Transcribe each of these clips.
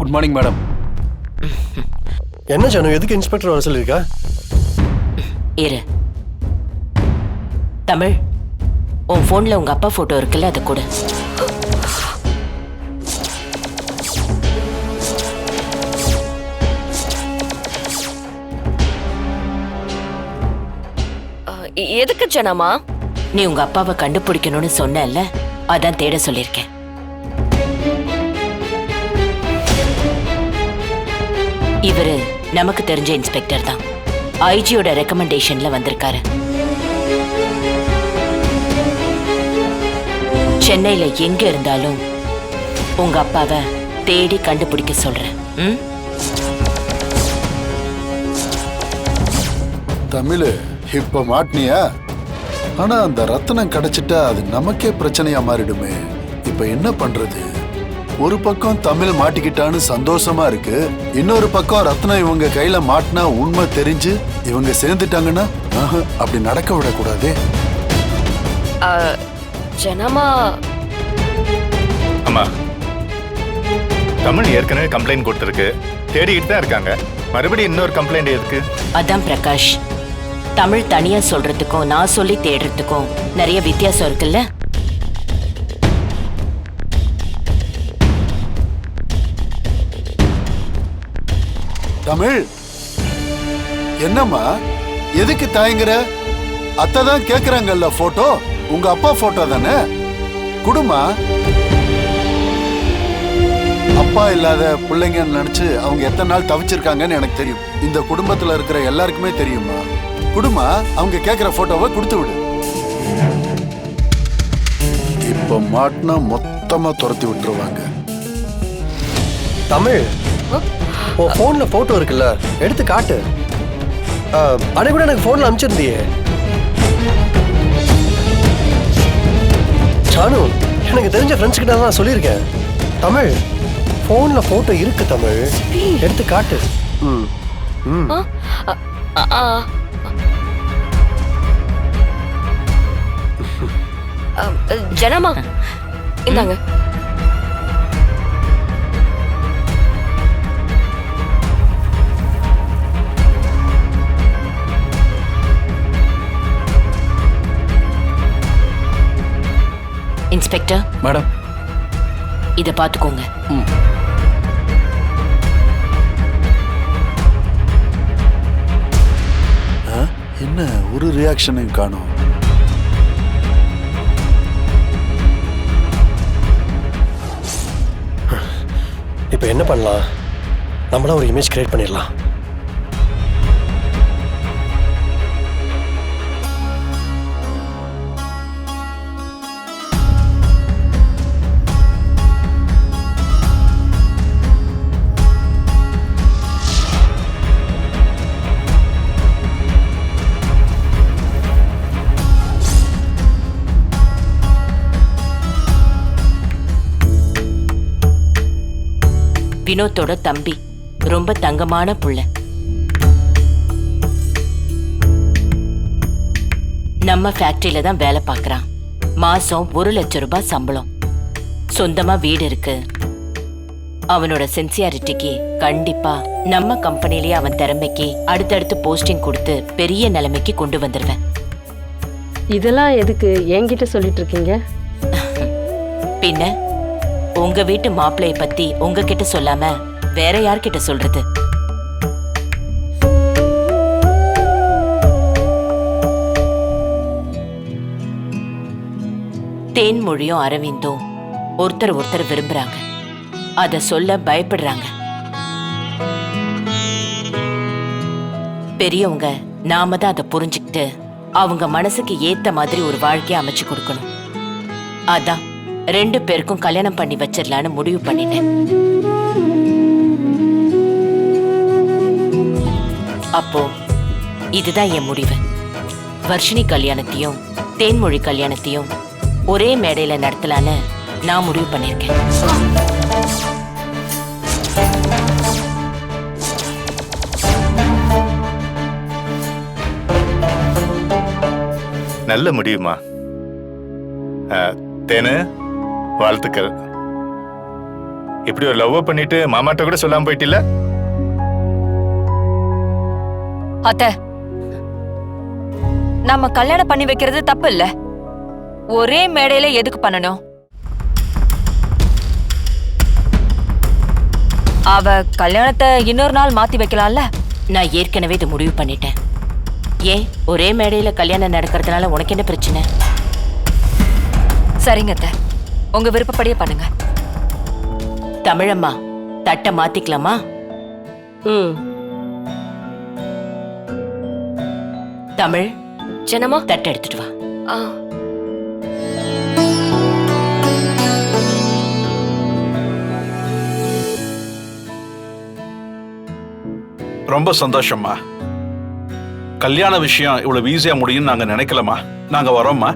Good morning madam. என்ன ஜானு, எதுக்கு inspector வர சொல்லியிருக்கா? இரு தமிழ், உன் போன்ல உங்க அப்பா போட்டோ இருக்குல்ல, அதை கொடு. எதுக்கு ஜனமா? நீ உங்க அப்பாவை கண்டுபிடிக்கணும்னு சொன்னல, அதான் தேட சொல்லியிருக்கேன். இவரு நமக்கு தெரிஞ்ச இன்ஸ்பெக்டர் தான். ஐஜியோட ரெக்கமெண்டேஷன்ல வந்திருக்காரு. சென்னையில எங்க இருந்தாலும் உங்க அப்பாவை தேடி கண்டுபிடிக்க சொல்றேன். தமிழ், இப்ப மாட்டினியா? ஆனா அந்த ரத்தனம் கிடைச்சிட்டா அது நமக்கே பிரச்சனையா மாறிடுமே. இப்ப என்ன பண்றது? ஒரு பக்கம் தமிழ் மாட்டிக்கிட்டான்னு சந்தோஷமா இருக்கு, இன்னொரு பக்கம் ரத்னம் இவங்க கையில மாட்டினா உண்மை தெரிஞ்சு இவங்க சேர்ந்துட்டாங்கன்னா அப்படி நடக்க விடக்கூடாதே. ஜனமா, ஆமா, தமிழ் ஏற்கனவே கம்ப்ளைண்ட் கொடுத்திருக்கு, தேடிக்கிட்டு தான் இருக்காங்க. மறுபடியும் இன்னொரு கம்ப்ளைண்ட் எதுக்கு? அதான் பிரகாஷ், தமிழ் தனியா சொல்றதுக்கும் நான் சொல்லி தேடுறதுக்கும் நிறைய வித்தியாசம் இருக்குல்ல. தமிழ், என்னம்மா எதுக்கு தயங்குற? அத்தை தான் கேக்குறாங்கல்ல போட்டோ, உங்க அப்பா போட்டோ தானே, குடுமா. அப்பா இல்லாத பிள்ளைங்க நினைச்சு அவங்க எத்தனை நாள் தவிச்சிருக்காங்கன்னு எனக்கு தெரியும். இந்த குடும்பத்துல இருக்கிற எல்லாருக்குமே தெரியுமா. குடுமா, அவங்க கேக்குற போட்டோவை கொடுத்து விடு. இப்ப மாட்டினா மொத்தமா துரத்தி விட்டுருவாங்க. தமிழ், உன் போன்ல போட்டோ இருக்குல்ல, எடுத்து காட்டு. அட கூட எனக்கு போன்ல அனுப்பிச்சிருந்தியே. ஜானு, எனக்கு தெரிஞ்ச ஃப்ரெண்ட்ஸ் கிட்ட தான் சொல்லியிருக்கேன். தமிழ், போன்ல போட்டோ இருக்கு தமிழ், எடுத்து காட்டு. ஜனமா, இந்தாங்க. இன்ஸ்பெக்டர் மேடம், இத பாத்துக்கோங்க. என்ன ஒரு ரியாக்ஷனையும் காணோம். இப்போ என்ன பண்ணலாம்? நம்மளா ஒரு இமேஜ் கிரியேட் பண்ணிடலாம். வினோத்தோட தம்பி, ரொம்ப தங்கமான புள்ள. நம்ம ஃபேக்டரியில தான் வேலை பார்க்கறான். மாசம் 1 லட்சம் ரூபாய் சம்பளம். சொந்தமா வீடு இருக்கு. அவனோட சின்சியாரிட்டிக்கு கண்டிப்பா நம்ம கம்பெனிலேயே அவன் திறமைக்கு அடுத்தடுத்து போஸ்டிங் கொடுத்து பெரிய நிலைமைக்கு கொண்டு வந்துருவேன். இதெல்லாம் எதுக்கு என்கிட்ட சொல்லிட்டு இருக்கீங்க? பின்ன உங்க வீட்டு மாப்பிள்ளைய பத்தி உங்ககிட்ட சொல்லாம வேற யார்கிட்ட சொல்றது? தேன்மொழியும் அரவிந்தும் ஒருத்தர் விரும்புறாங்க. அத சொல்ல பயப்படுறாங்க. பெரியவங்க நாம தான் அதை புரிஞ்சுக்கிட்டு அவங்க மனசுக்கு ஏத்த மாதிரி ஒரு வாழ்க்கையை அமைச்சு கொடுக்கணும். அதான் 2 பேருக்கும் கல்யாணம் பண்ணி வச்சிடலான்னு முடிவு பண்ணிட்டேன். அப்போ இதுதான் என் முடிவு. வர்ஷினி கல்யாணத்தையும் தேன்மொழி கல்யாணத்தையும் ஒரே மேடையில நடத்தலான்னு நான் முடிவு பண்ணிருக்கேன். நல்ல முடியுமா? தேனு, வாழ்த்துக்கள். இப்படி ஒரு லவ் பண்ணிட்டு மாமாட்ட கூட சொல்லாம போயிட்டில்ல? அத்த, நம்ம கல்யாணம் பண்ணி வைக்கிறது தப்பு இல்ல. ஒரே மேடையில எதுக்கு பண்ணணும்? அவ கல்யாணத்தை இன்னொரு நாள் மாத்தி வைக்கலாம்ல. நான் ஏற்கனவே இது முடிவு பண்ணிட்டேன். ஏன் ஒரே மேடையில கல்யாணம் நடக்கிறதுனால உனக்கு என்ன பிரச்சனை? சரிங்க அத்த, உங்க விருப்பப்படியே பண்ணுங்க. தமிழம்மா, தட்டை மாத்திக்கலாமா? ம். தமிழ், ஜனமா தட்டை எடுத்துட்டு வா. ஆ, ரொம்ப சந்தோஷம்மா. கல்யாண விஷயம் இவ்வளவு ஈஸியா முடியும்னு நாங்க நினைக்கலமா. நாங்க வரோம்மா.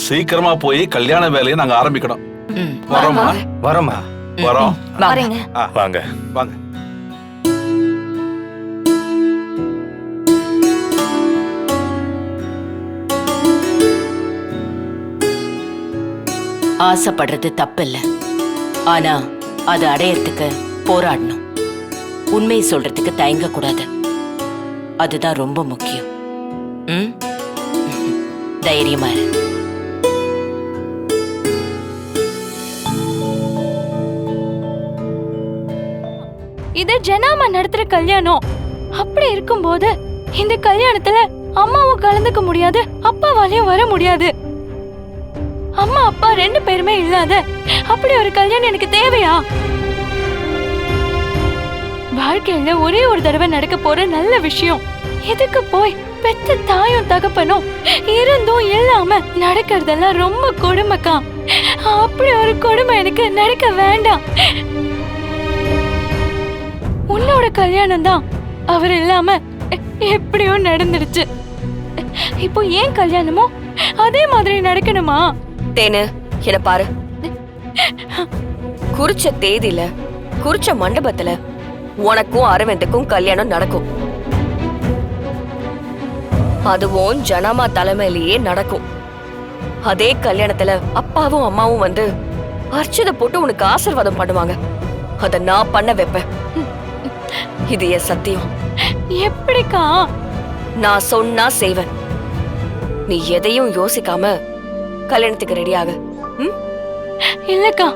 சீக்கிரமா போய் கல்யாண வேலையை நாங்க ஆரம்பிக்கணும். ம், வரோம்மா. வரோமா? வரோம். வரேங்க. வாங்க. வாங்க. ஆசைப்படுறது தப்பில்ல. ஆனா அதை அடையறதுக்கு போராடணும். உண்மையை சொல்றதுக்கு தயங்க கூடாது. அதுதான் ரொம்ப முக்கியம். ம்? தைரியமா இரு. இது ஜனாமா நடத்துற கல்யாணம். அப்படி இருக்கும்போது இந்த கல்யாணத்துல அம்மாவும் கலந்துக்க முடியாது, அப்பாவாலையும் வர முடியாது. அம்மா அப்பா 2 பேருமே இல்லாத அப்படி ஒரு கல்யாணம் எனக்கு தேவையா? வாழ்க்கையில ஒரே ஒரு தடவை நடக்க போற நல்ல விஷயம். எதுக்கு போய் பெத்த தாயும் தகப்பனும் இருந்தும் இல்லாம நடக்கிறதெல்லாம் ரொம்ப கொடுமைக்கா. அப்படி ஒரு கொடுமை எனக்கு நடக்க வேண்டாம். உன்னோட கல்யாணம் தான் அவர் இல்லாம எப்படியோ நடந்துடுச்சு. இப்போ ஏன் கல்யாணமோ அதே மாதிரி நடக்கணுமா? தேனு என்ன பாரு, குறிச்ச தேதியில குறிச்ச மண்டபத்துல உனக்கும் அரவிந்துக்கும் கல்யாணம் நடக்கும். அதுவும் ஜனமா தலைமையிலேயே நடக்கும். அதே கல்யாணத்துல அப்பாவும் அம்மாவும் வந்து அர்ச்சதை போட்டு உனக்கு ஆசீர்வாதம் பண்ணுவாங்க. அத நான் பண்ண வைப்பேன். இது என் சத்தியம். எப்படிக்கா? நான் சொன்னா செய்வேன். நீ எதையும் யோசிக்காம கல்யாணத்துக்கு ரெடியாக. இல்லக்கா,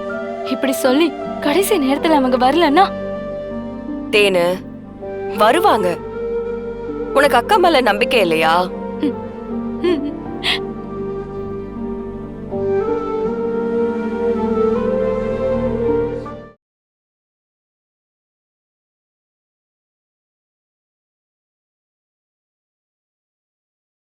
இப்படி சொல்லி கடைசி நேரத்துல அவங்க வரலன்னா? தேனு வருவாங்க. உனக்கு அக்கா மேல நம்பிக்கை இல்லையா?